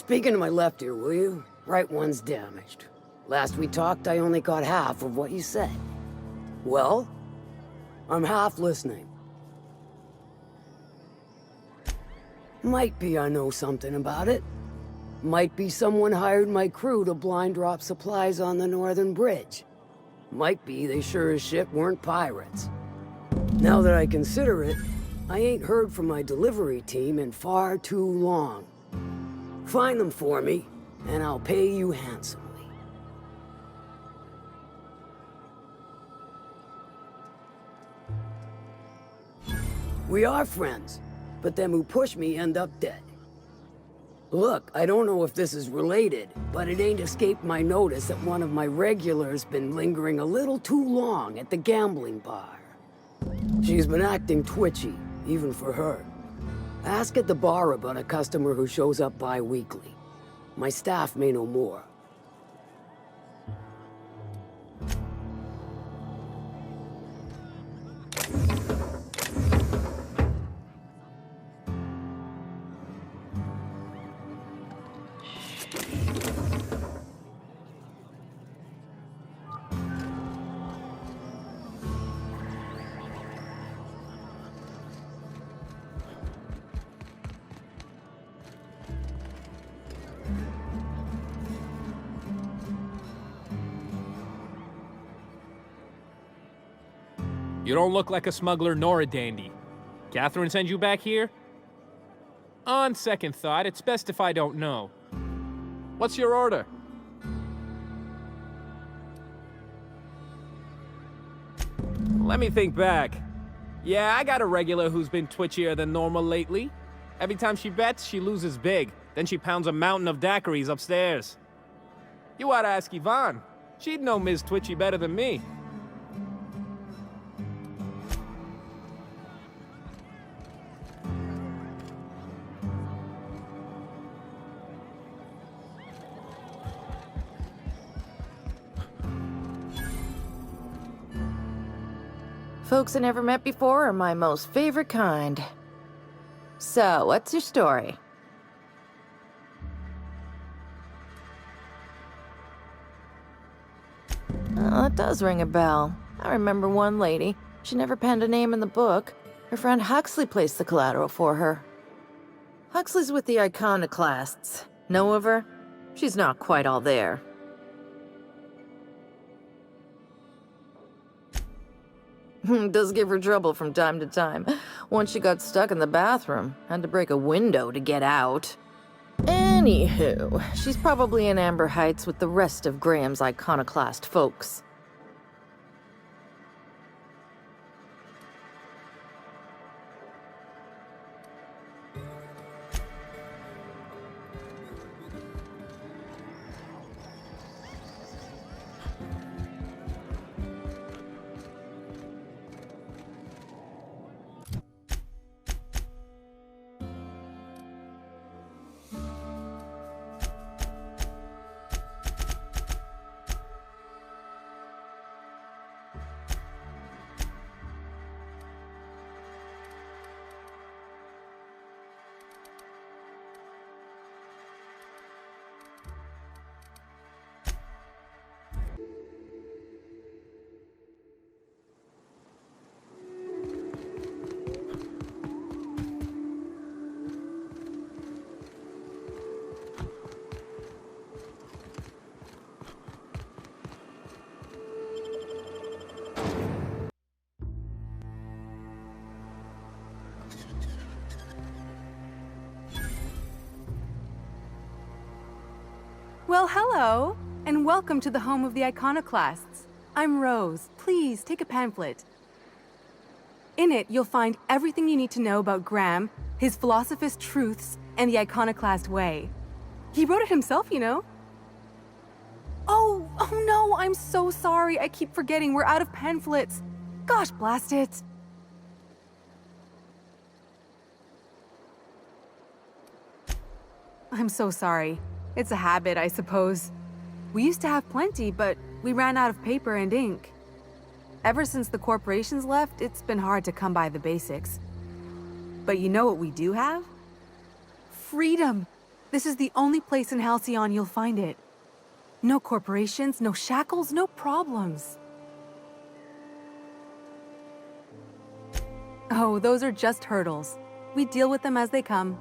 Speaking to my left ear, will you? Right one's damaged. Last we talked, I only got half of what you said. Well? I'm half listening. Might be I know something about it. Might be someone hired my crew to blind drop supplies on the northern bridge. Might be they sure as shit weren't pirates. Now that I consider it, I ain't heard from my delivery team in far too long. Find them for me, and I'll pay you handsomely. We are friends, but them who push me end up dead. Look, I don't know if this is related, but it ain't escaped my notice that one of my regulars been lingering a little too long at the gambling bar. She's been acting twitchy, even for her. Ask at the bar about a customer who shows up bi-weekly. My staff may know more. You don't look like a smuggler nor a dandy. Catherine sent you back here? On second thought, it's best if I don't know. What's your order? Let me think back. Yeah, I got a regular who's been twitchier than normal lately. Every time she bets, she loses big. Then she pounds a mountain of daiquiris upstairs. You ought to ask Yvonne. She'd know Ms. Twitchy better than me. Folks I never met before are my most favorite kind. So, what's your story? Oh, that does ring a bell. I remember one lady. She never penned a name in the book. Her friend Huxley placed the collateral for her. Huxley's with the iconoclasts. Know of her? She's not quite all there. Does give her trouble from time to time. Once she got stuck in the bathroom, had to break a window to get out. Anywho, she's probably in Amber Heights with the rest of Graham's iconoclast folks. Well, hello, and welcome to the home of the iconoclasts. I'm Rose. Please, take a pamphlet. In it, you'll find everything you need to know about Graham, his philosophist truths, and the iconoclast way. He wrote it himself, you know. Oh no, I'm so sorry. I keep forgetting we're out of pamphlets. Gosh, blast it. I'm so sorry. It's a habit, I suppose. We used to have plenty, but we ran out of paper and ink. Ever since the corporations left, it's been hard to come by the basics. But you know what we do have? Freedom! This is the only place in Halcyon you'll find it. No corporations, no shackles, no problems. Oh, those are just hurdles. We deal with them as they come.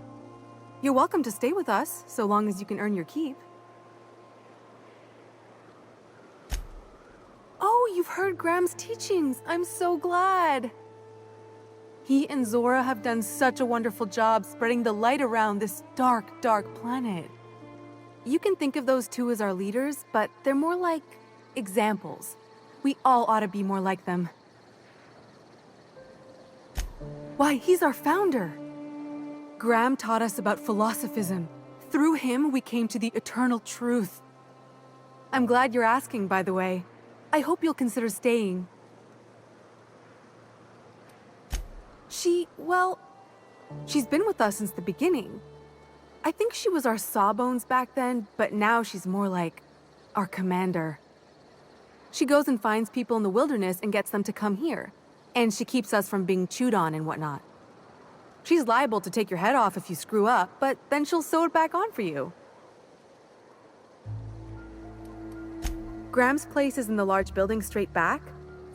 You're welcome to stay with us, so long as you can earn your keep. Oh, you've heard Graham's teachings. I'm so glad. He and Zora have done such a wonderful job spreading the light around this dark, dark planet. You can think of those two as our leaders, but they're more like examples. We all ought to be more like them. Why, he's our founder. Graham taught us about philosophism. Through him, we came to the eternal truth. I'm glad you're asking, by the way. I hope you'll consider staying. She's been with us since the beginning. I think she was our sawbones back then, but now she's more like our commander. She goes and finds people in the wilderness and gets them to come here. And she keeps us from being chewed on and whatnot. She's liable to take your head off if you screw up, but then she'll sew it back on for you. Graham's place is in the large building straight back.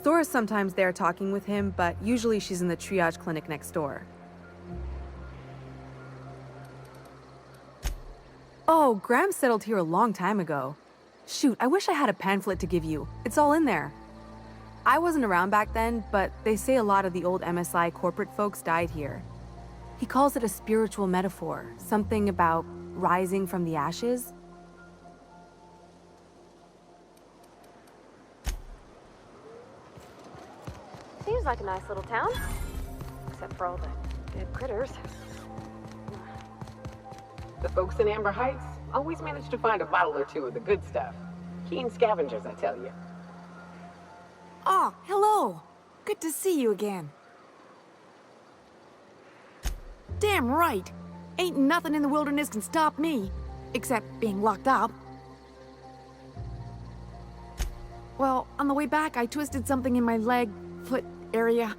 Zora's sometimes there talking with him, but usually she's in the triage clinic next door. Oh, Graham settled here a long time ago. Shoot, I wish I had a pamphlet to give you. It's all in there. I wasn't around back then, but they say a lot of the old MSI corporate folks died here. He calls it a spiritual metaphor, something about rising from the ashes. Seems like a nice little town. Except for all the dead critters. The folks in Amber Heights always manage to find a bottle or two of the good stuff. Keen scavengers, I tell you. Oh, hello. Good to see you again. Damn right. Ain't nothing in the wilderness can stop me. Except being locked up. Well, on the way back, I twisted something in my leg, foot area.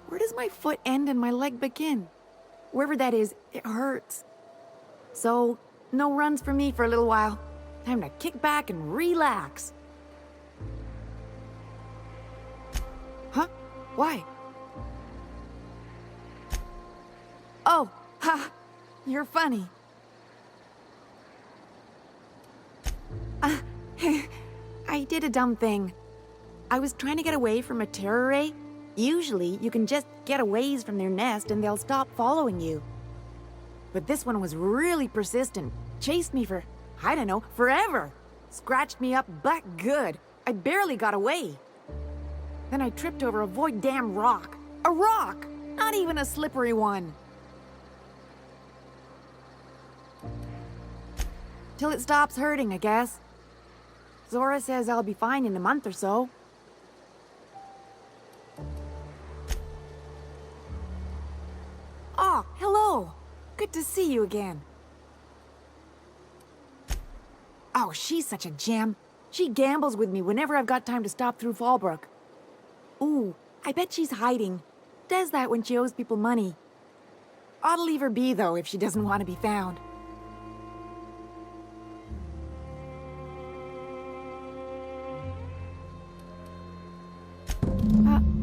Where does my foot end and my leg begin? Wherever that is, it hurts. So, no runs for me for a little while. Time to kick back and relax. Huh? Why? Oh, ha! You're funny. I did a dumb thing. I was trying to get away from a terror ray. Usually, you can just get a ways from their nest and they'll stop following you. But this one was really persistent. Chased me for, I don't know, forever. Scratched me up black good. I barely got away. Then I tripped over a void damn rock. A rock! Not even a slippery one. Till it stops hurting, I guess. Zora says I'll be fine in a month or so. Oh, hello. Good to see you again. Oh, she's such a gem. She gambles with me whenever I've got time to stop through Fallbrook. Ooh, I bet she's hiding. Does that when she owes people money. Ought to leave her be, though, if she doesn't want to be found.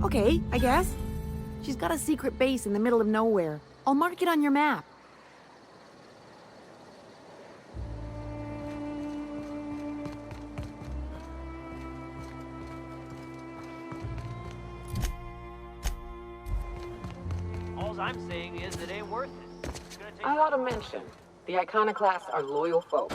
Okay, I guess. She's got a secret base in the middle of nowhere. I'll mark it on your map. All I'm saying is it ain't worth it. It's gonna take I ought to mention, the Iconoclasts are loyal folk.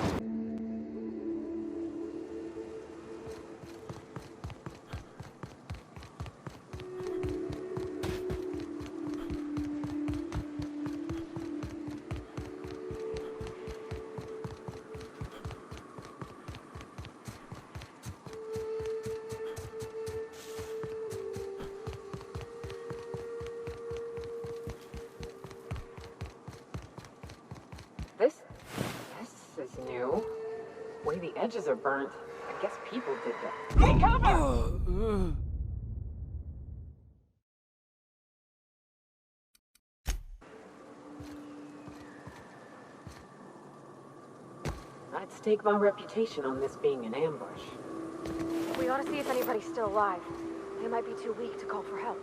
This is new. Way the edges are burnt. I guess people did that. Hey, cover! stake my reputation on this being an ambush. We ought to see if anybody's still alive. They might be too weak to call for help.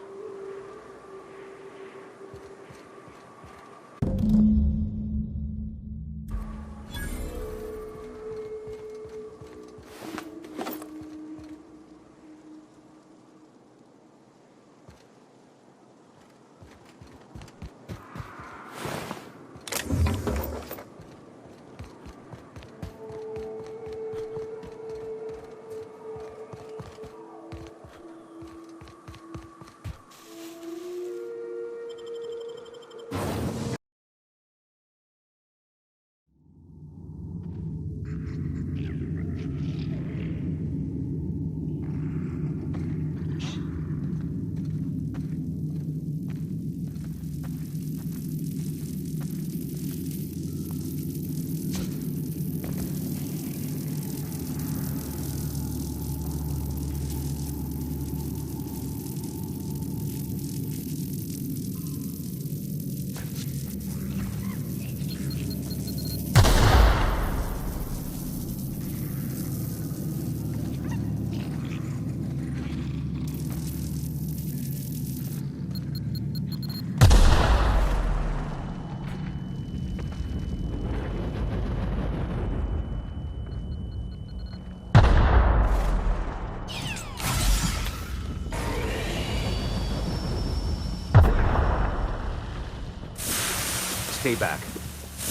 Stay back.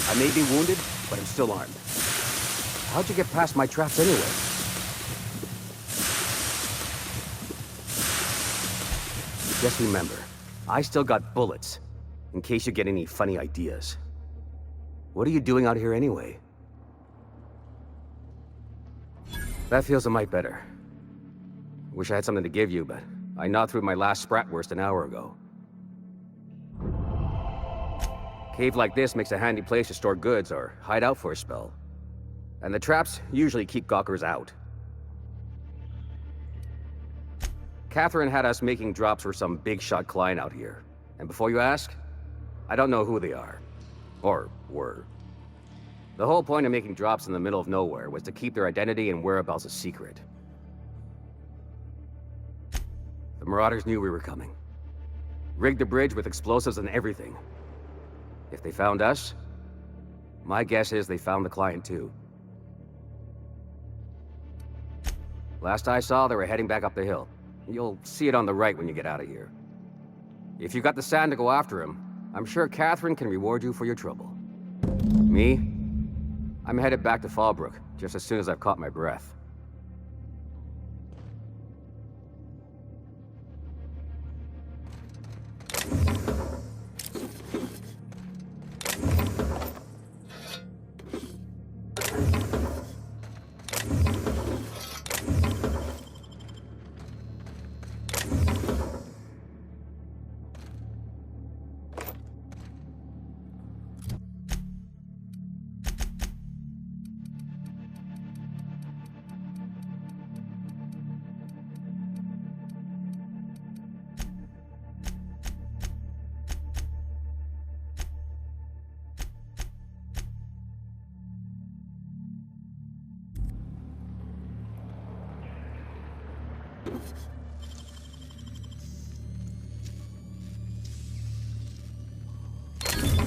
I may be wounded, but I'm still armed. How'd you get past my traps anyway? Just remember, I still got bullets, in case you get any funny ideas. What are you doing out here anyway? That feels a mite better. Wish I had something to give you, but I gnawed through my last Spratwurst an hour ago. Cave like this makes a handy place to store goods or hide out for a spell. And the traps usually keep gawkers out. Catherine had us making drops for some big-shot client out here. And before you ask, I don't know who they are. Or were. The whole point of making drops in the middle of nowhere was to keep their identity and whereabouts a secret. The Marauders knew we were coming. Rigged the bridge with explosives and everything. If they found us, my guess is they found the client too. Last I saw, they were heading back up the hill. You'll see it on the right when you get out of here. If you got the sand to go after him, I'm sure Catherine can reward you for your trouble. Me? I'm headed back to Fallbrook, just as soon as I've caught my breath.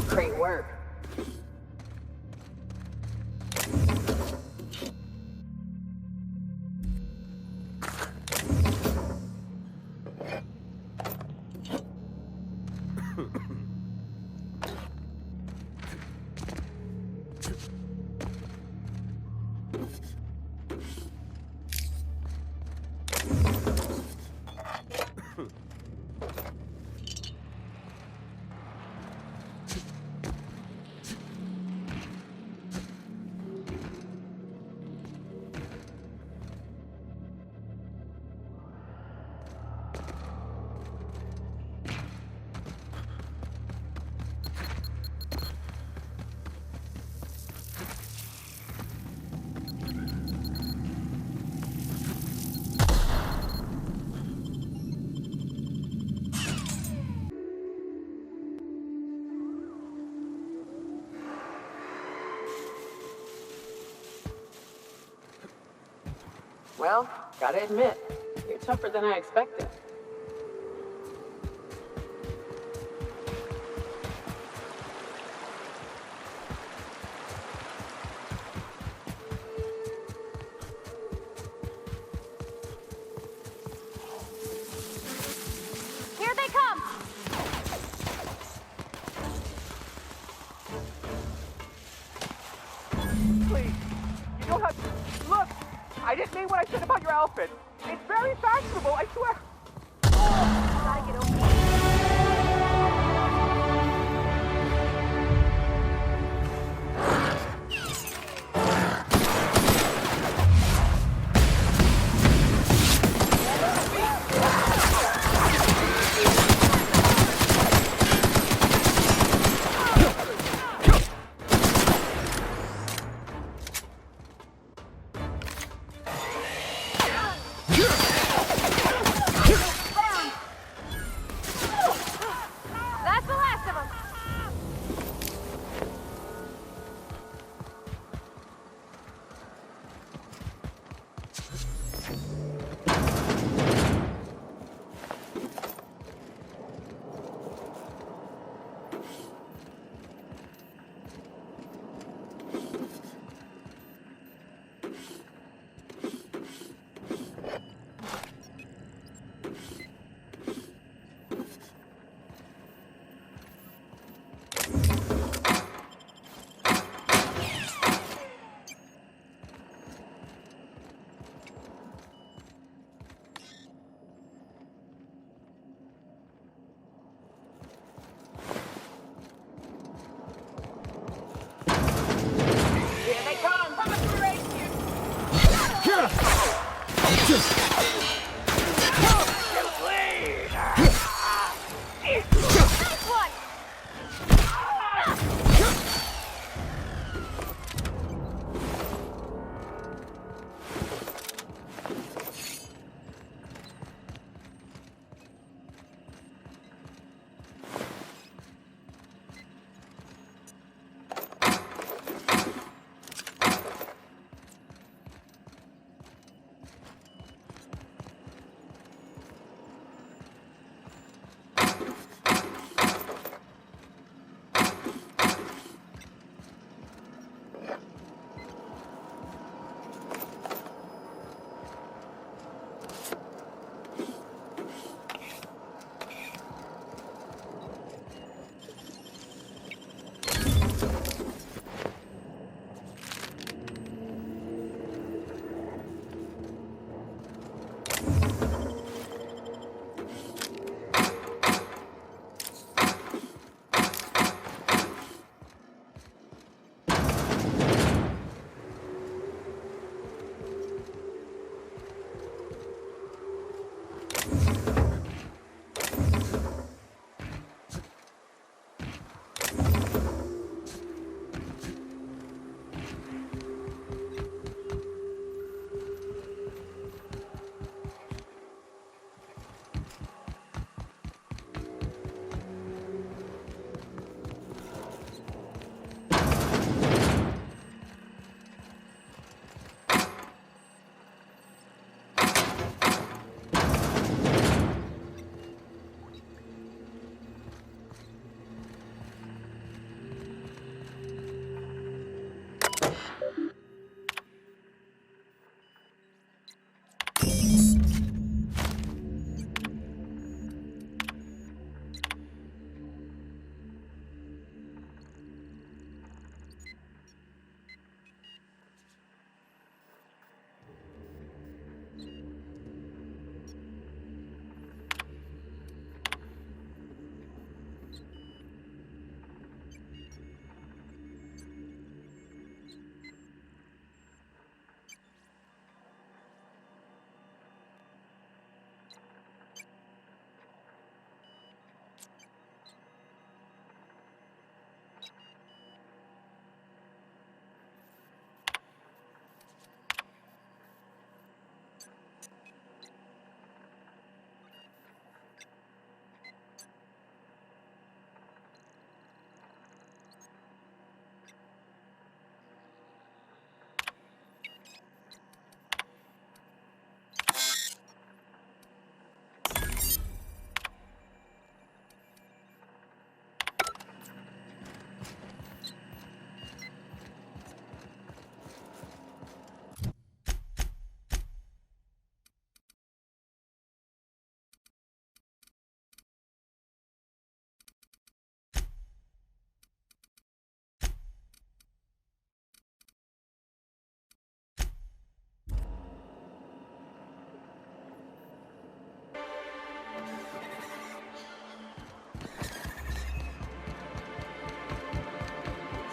Great work. Well, gotta admit, you're tougher than I expected. Here they come! Please, you don't have to... Look! I didn't mean what I said about your outfit. It's very fashionable, I swear. Gotta get over.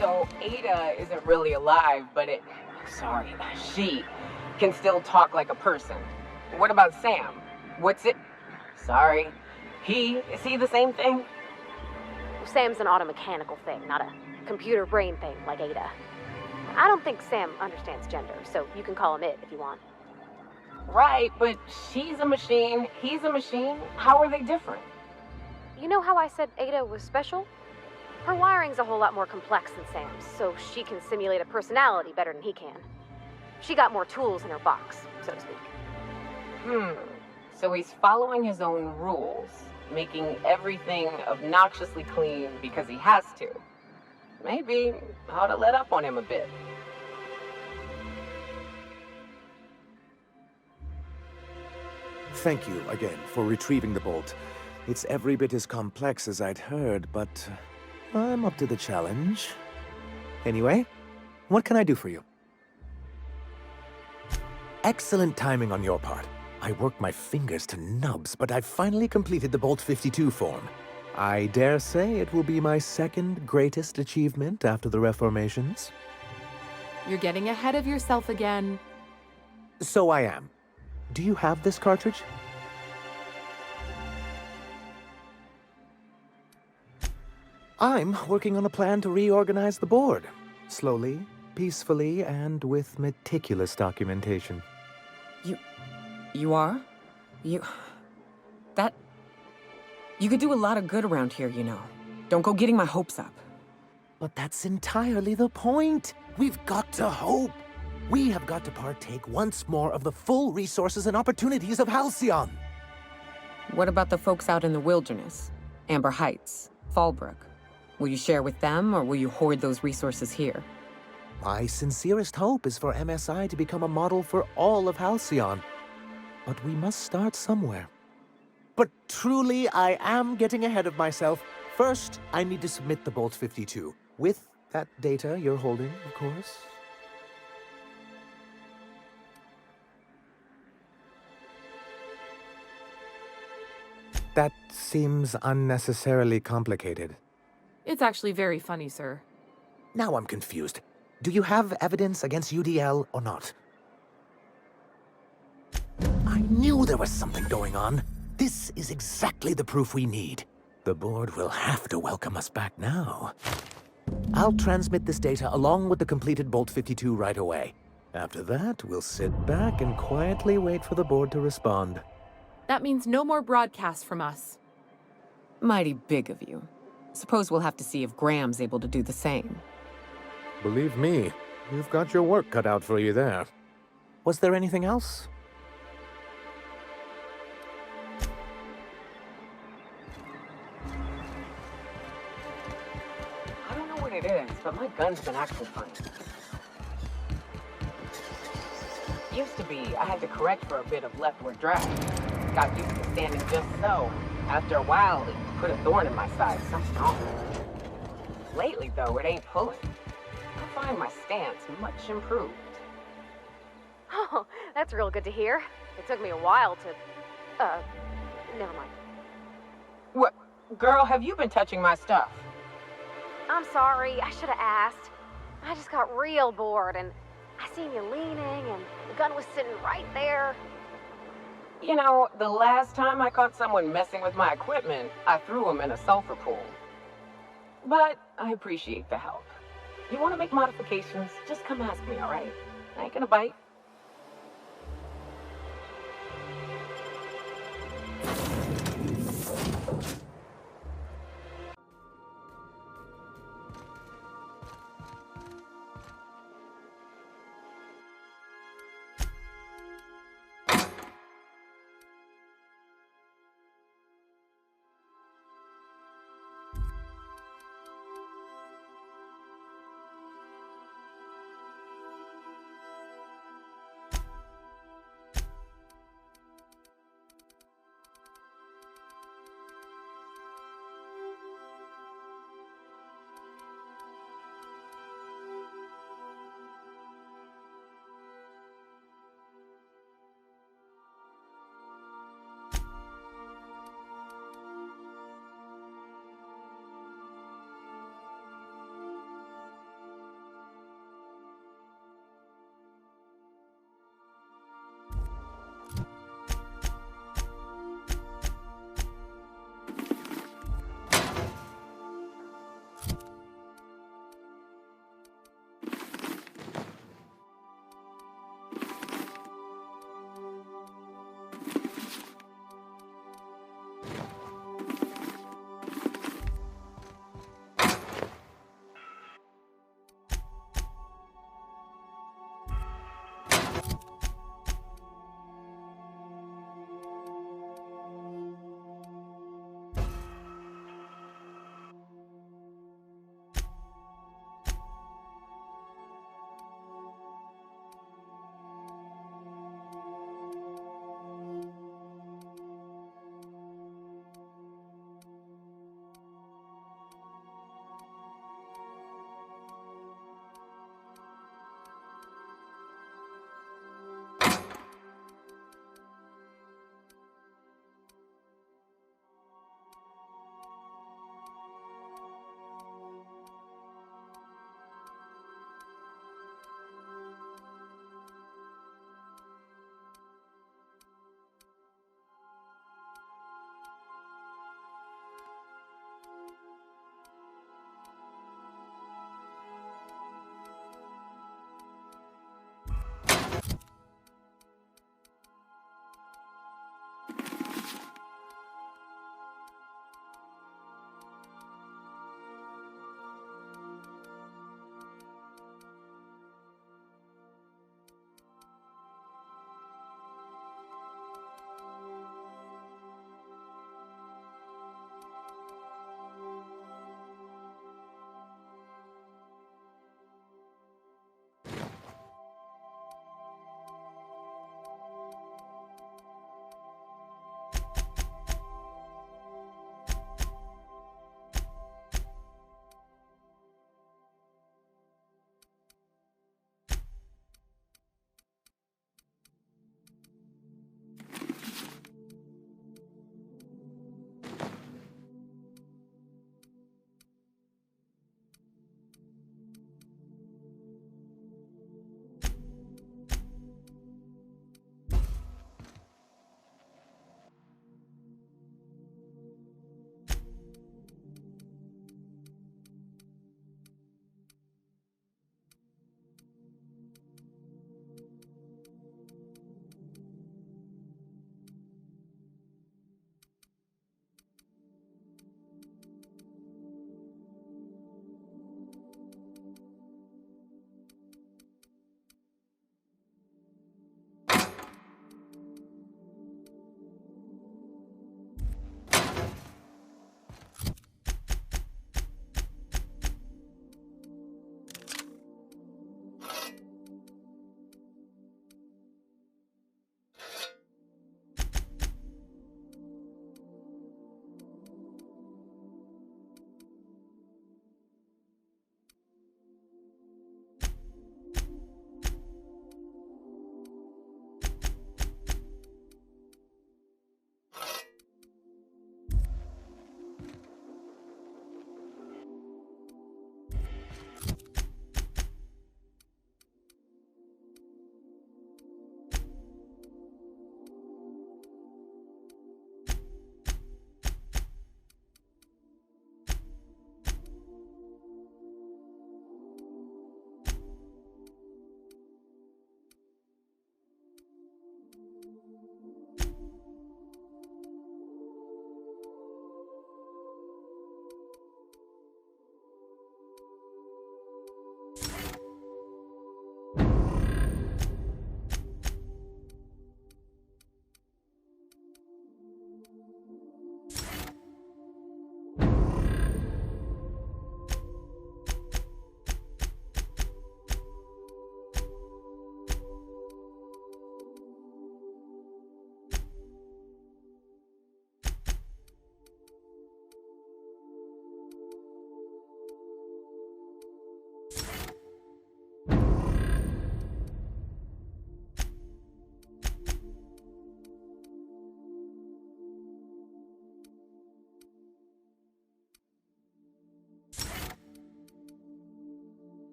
So Ada isn't really alive, but she can still talk like a person. What about Sam? What's it? Sorry. Is he the same thing? Sam's an automechanical thing, not a computer brain thing like Ada. I don't think Sam understands gender, so you can call him it if you want. Right, but she's a machine, he's a machine. How are they different? You know how I said Ada was special? Her wiring's a whole lot more complex than Sam's, so she can simulate a personality better than he can. She got more tools in her box, so to speak. So he's following his own rules, making everything obnoxiously clean because he has to. Maybe I ought to let up on him a bit. Thank you again for retrieving the bolt. It's every bit as complex as I'd heard, but I'm up to the challenge. Anyway, what can I do for you? Excellent timing on your part. I worked my fingers to nubs, but I've finally completed the Bolt 52 form. I dare say it will be my second greatest achievement after the Reformations. You're getting ahead of yourself again. So I am. Do you have this cartridge? I'm working on a plan to reorganize the board. Slowly, peacefully, and with meticulous documentation. You are? You could do a lot of good around here, you know. Don't go getting my hopes up. But that's entirely the point. We've got to hope. We have got to partake once more of the full resources and opportunities of Halcyon. What about the folks out in the wilderness? Amber Heights, Fallbrook. Will you share with them, or will you hoard those resources here? My sincerest hope is for MSI to become a model for all of Halcyon. But we must start somewhere. But truly, I am getting ahead of myself. First, I need to submit the Bolt 52. With that data you're holding, of course. That seems unnecessarily complicated. It's actually very funny, sir. Now I'm confused. Do you have evidence against UDL or not? I knew there was something going on. This is exactly the proof we need. The board will have to welcome us back now. I'll transmit this data along with the completed Bolt 52 right away. After that, we'll sit back and quietly wait for the board to respond. That means no more broadcasts from us. Mighty big of you. Suppose we'll have to see if Graham's able to do the same. Believe me, you've got your work cut out for you there. Was there anything else? I don't know what it is, but my gun's been acting funny. Used to be, I had to correct for a bit of leftward drag. Got used to standing just so. After a while, it put a thorn in my side, something awful. Lately, though, it ain't pulling. I find my stance much improved. Oh, that's real good to hear. It took me a while to... never mind. What? Girl, have you been touching my stuff? I'm sorry, I should have asked. I just got real bored, and I seen you leaning, and the gun was sitting right there. You know, the last time I caught someone messing with my equipment, I threw him in a sulfur pool. But I appreciate the help. You want to make modifications, just come ask me, all right? I ain't gonna bite.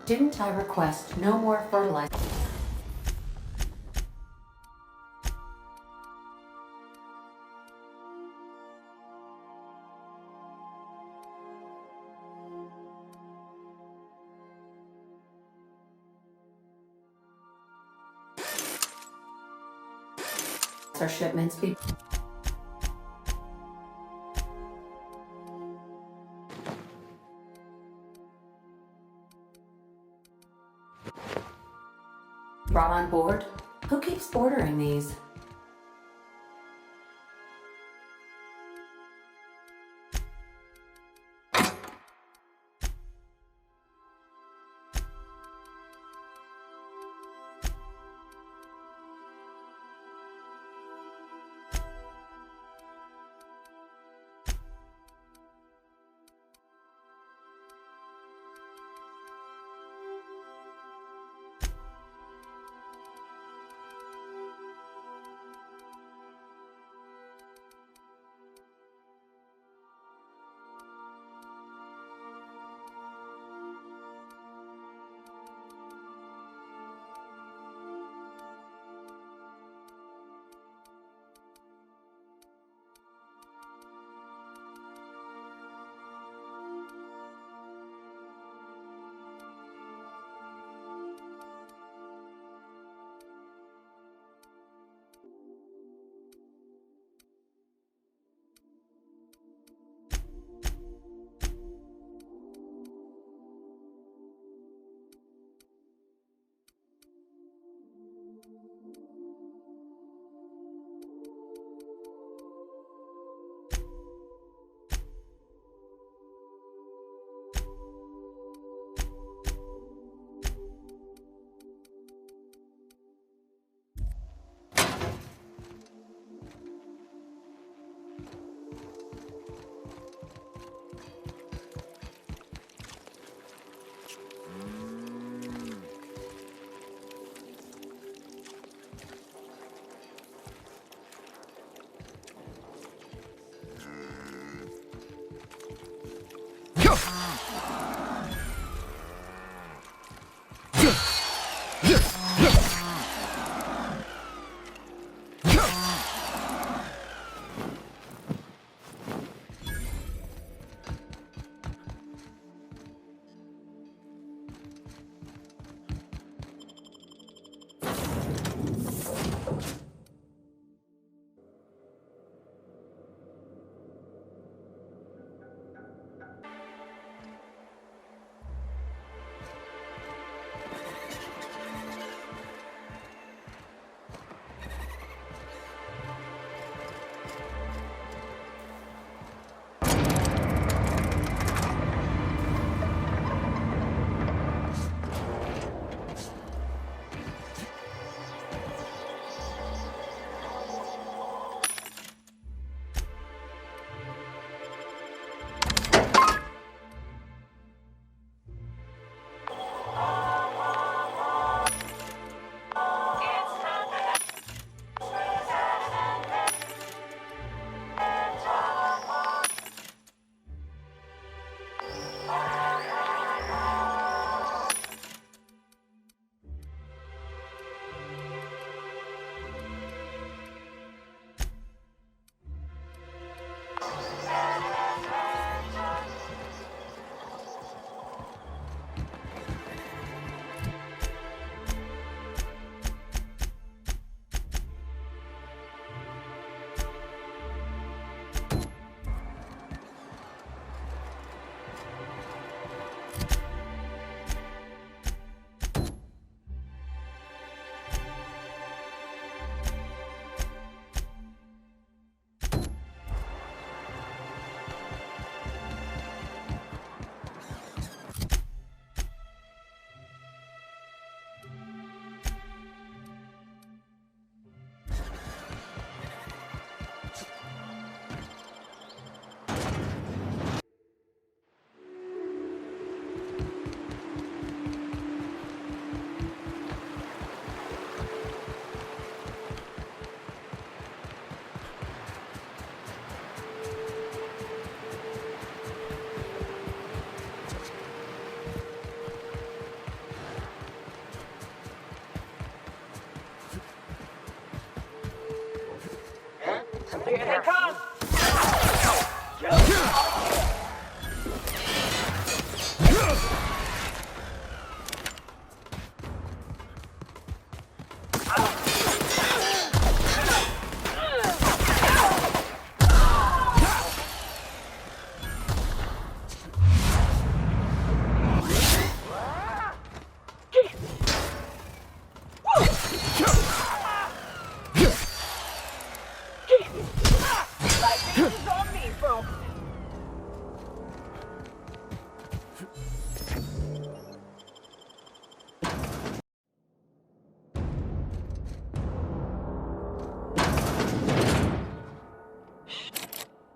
Didn't I request no more fertilizer? Our shipments be brought on board? Who keeps ordering these?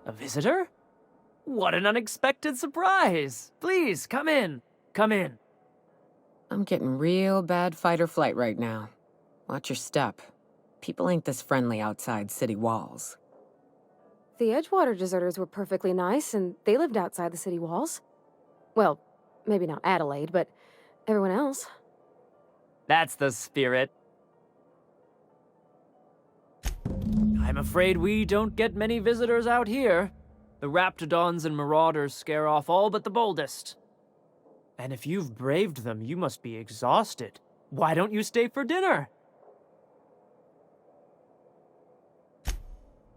A visitor? What an unexpected surprise! Please, come in. Come in. I'm getting real bad fight or flight right now. Watch your step. People ain't this friendly outside city walls. The Edgewater deserters were perfectly nice, and they lived outside the city walls. Well, maybe not Adelaide, but everyone else. That's the spirit. I'm afraid we don't get many visitors out here. The Raptidons and Marauders scare off all but the boldest. And if you've braved them, you must be exhausted. Why don't you stay for dinner?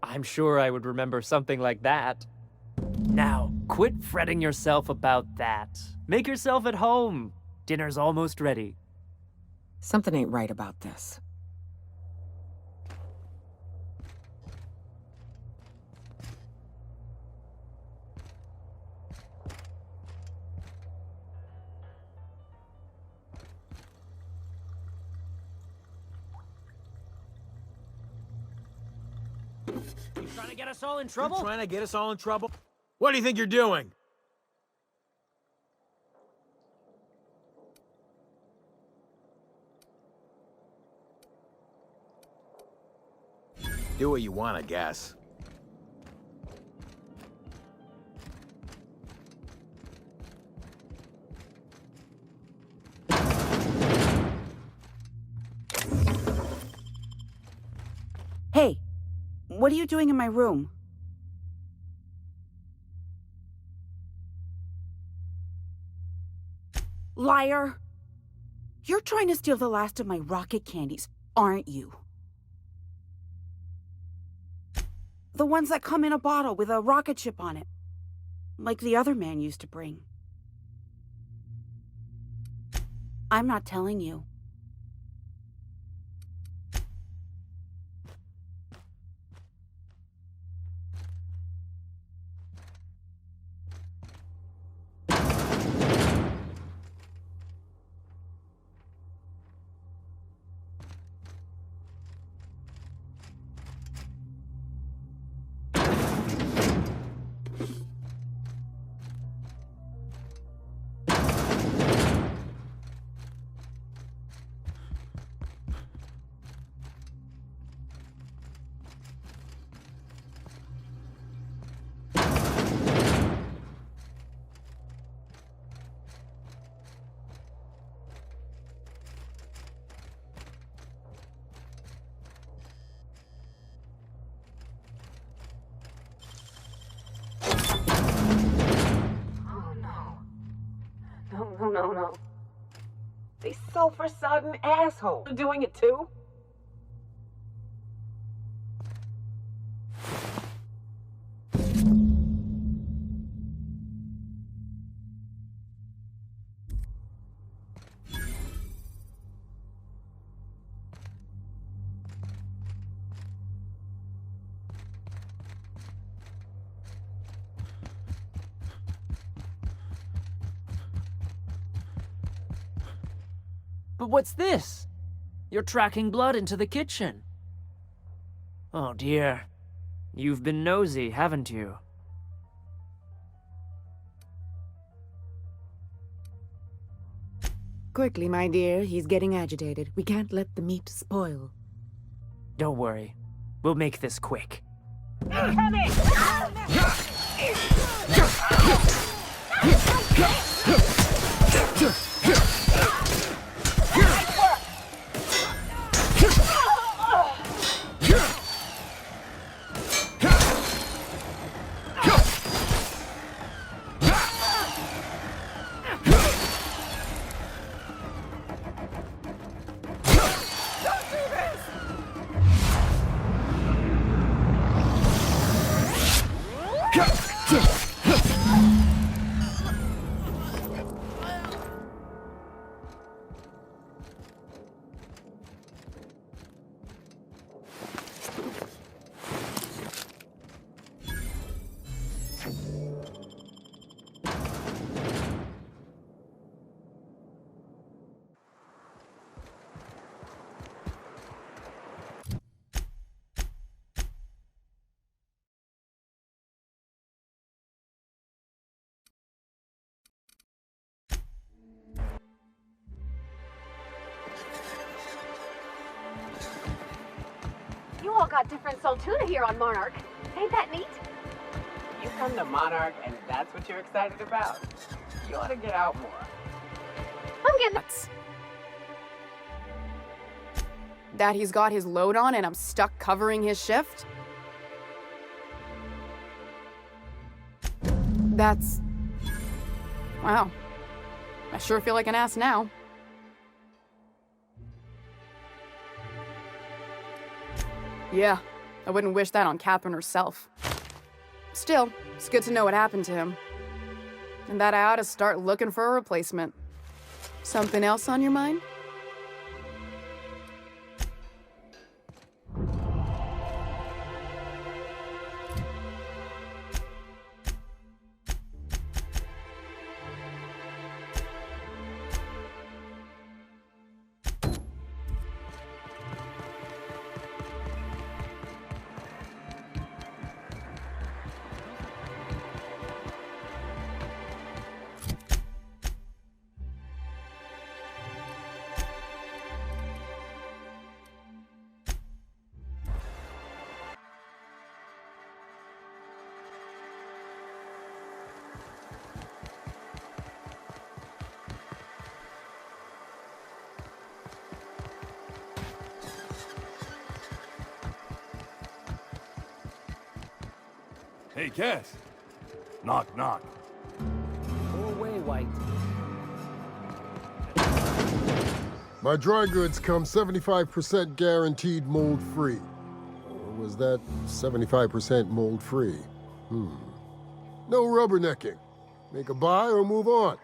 I'm sure I would remember something like that. Now, quit fretting yourself about that. Make yourself at home. Dinner's almost ready. Something ain't right about this. You trying to get us all in trouble? Trying to get us all in trouble? What do you think you're doing? Do what you want, I guess. Hey, what are you doing in my room? Liar! You're trying to steal the last of my rocket candies, aren't you? The ones that come in a bottle with a rocket ship on it. Like the other man used to bring. I'm not telling you. No. These sulfur-sodden assholes are doing it too? But what's this? You're tracking blood into the kitchen. Oh dear. You've been nosy, haven't you? Quickly, my dear. He's getting agitated. We can't let the meat spoil. Don't worry. We'll make this quick. Incoming! all got different Saltuna here on Monarch. Ain't that neat? You come to Monarch and that's what you're excited about? You ought to get out more. I'm getting... That he's got his load on and I'm stuck covering his shift? That's... Wow. I sure feel like an ass now. Yeah, I wouldn't wish that on Catherine herself. Still, it's good to know what happened to him. And that I ought to start looking for a replacement. Something else on your mind? Hey, Cass. Knock, knock. Go away, White. My dry goods come 75% guaranteed mold-free. Or was that 75% mold-free? No rubbernecking. Make a buy or move on.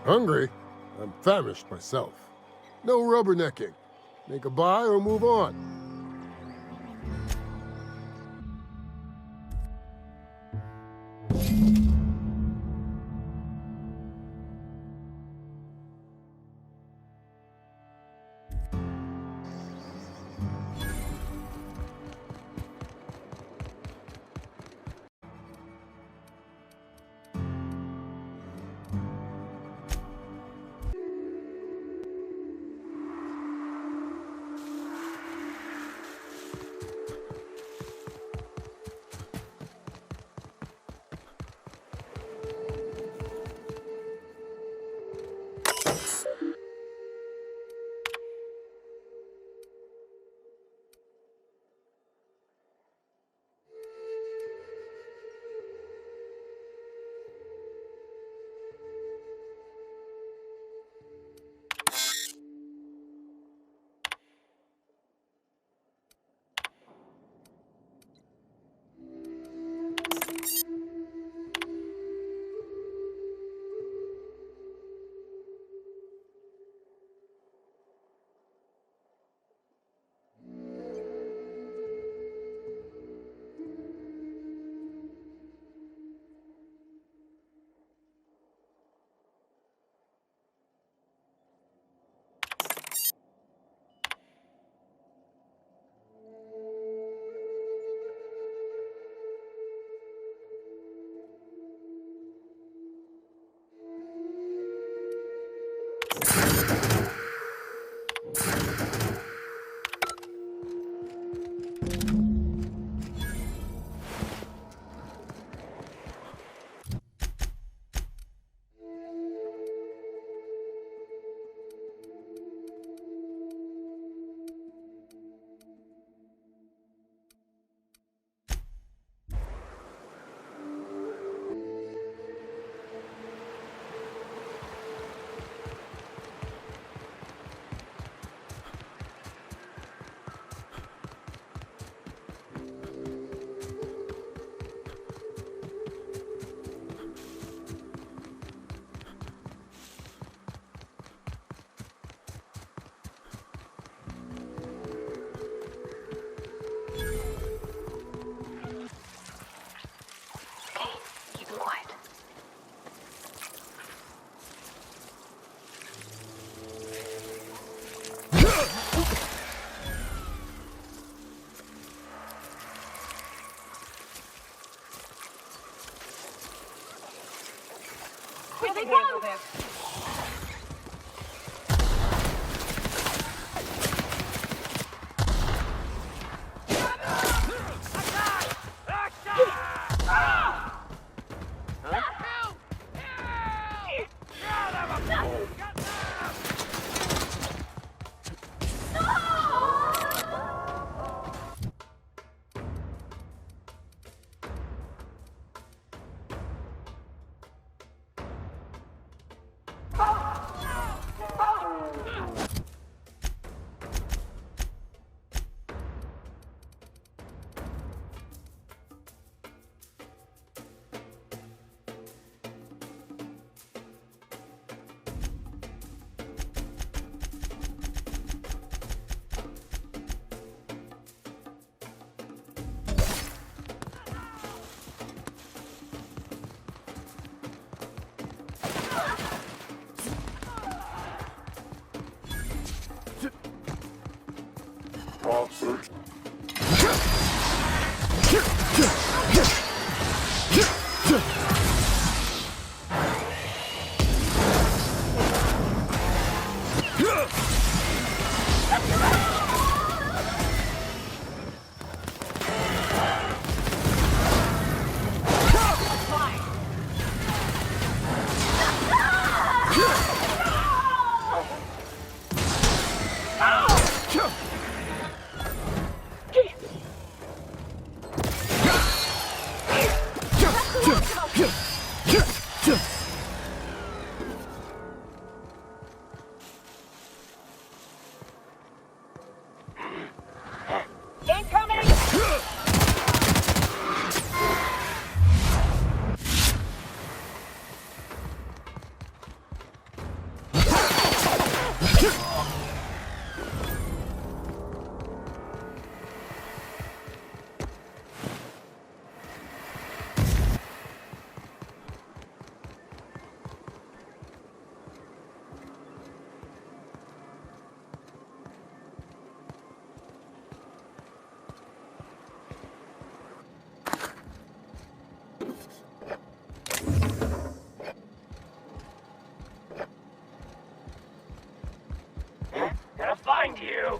Hungry? I'm famished myself. No rubbernecking. Make a buy or move on. they can handle come! this. Gonna find you!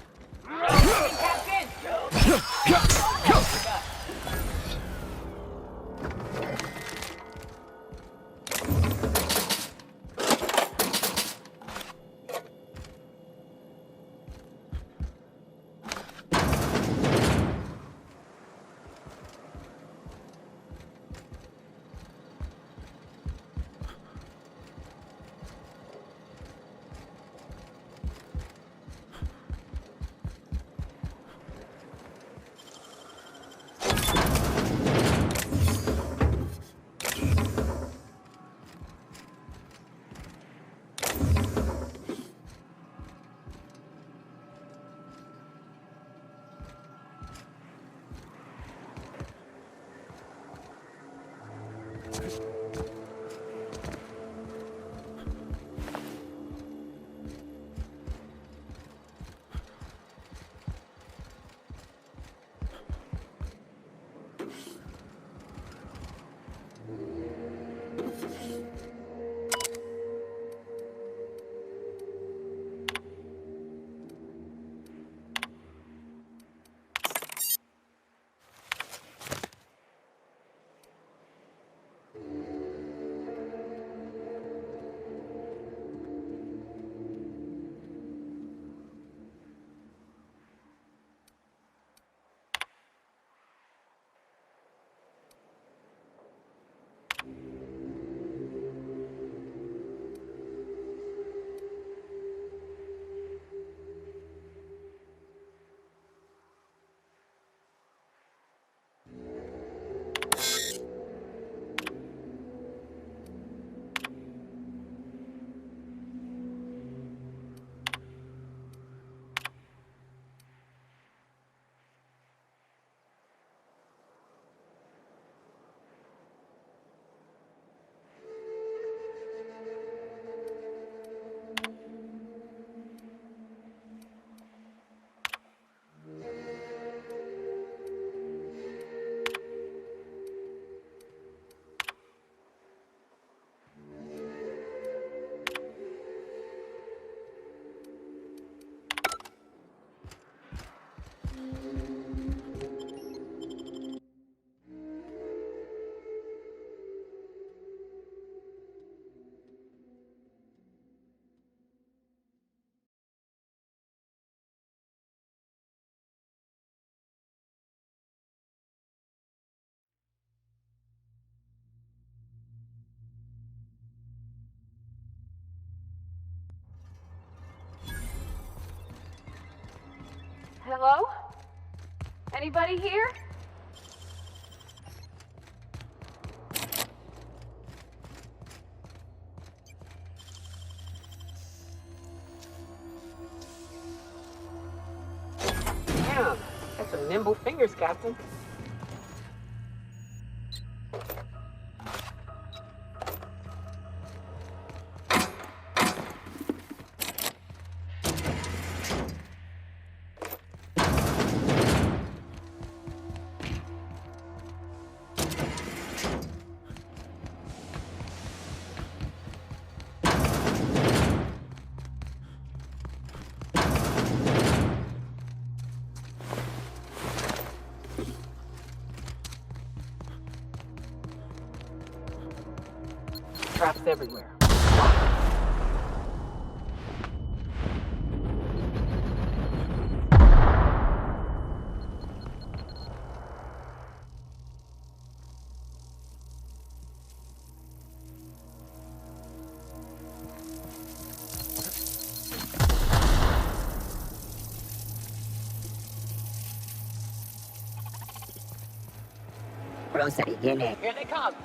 Hello? Anybody here? Damn, got some nimble fingers, Captain. Traps everywhere. Procedimiento. Here they come.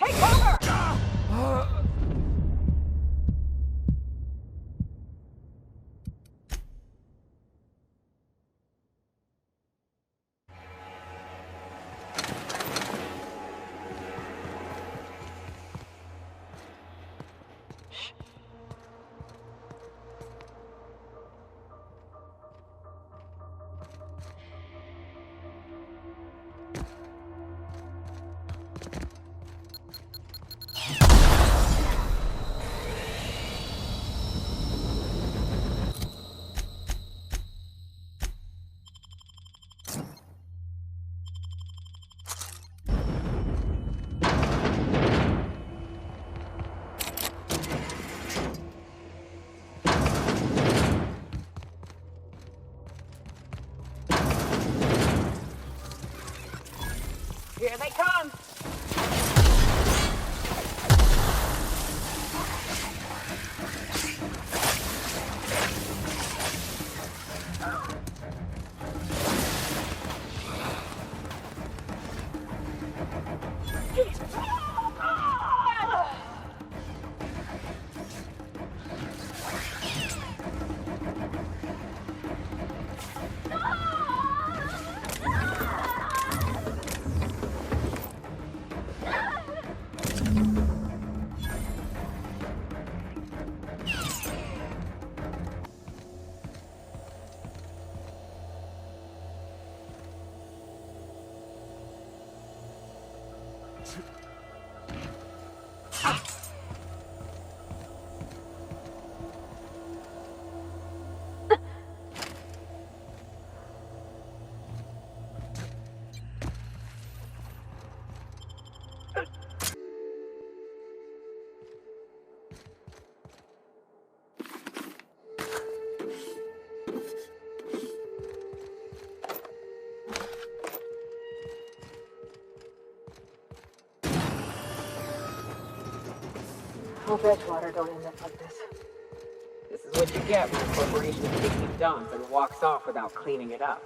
Take cover! Here they come! Hope Edgewater don't end up like this. This is what you get when a corporation takes a dump and walks off without cleaning it up.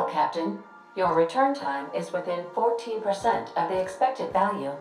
little, Captain. Your return time is within 14% of the expected value.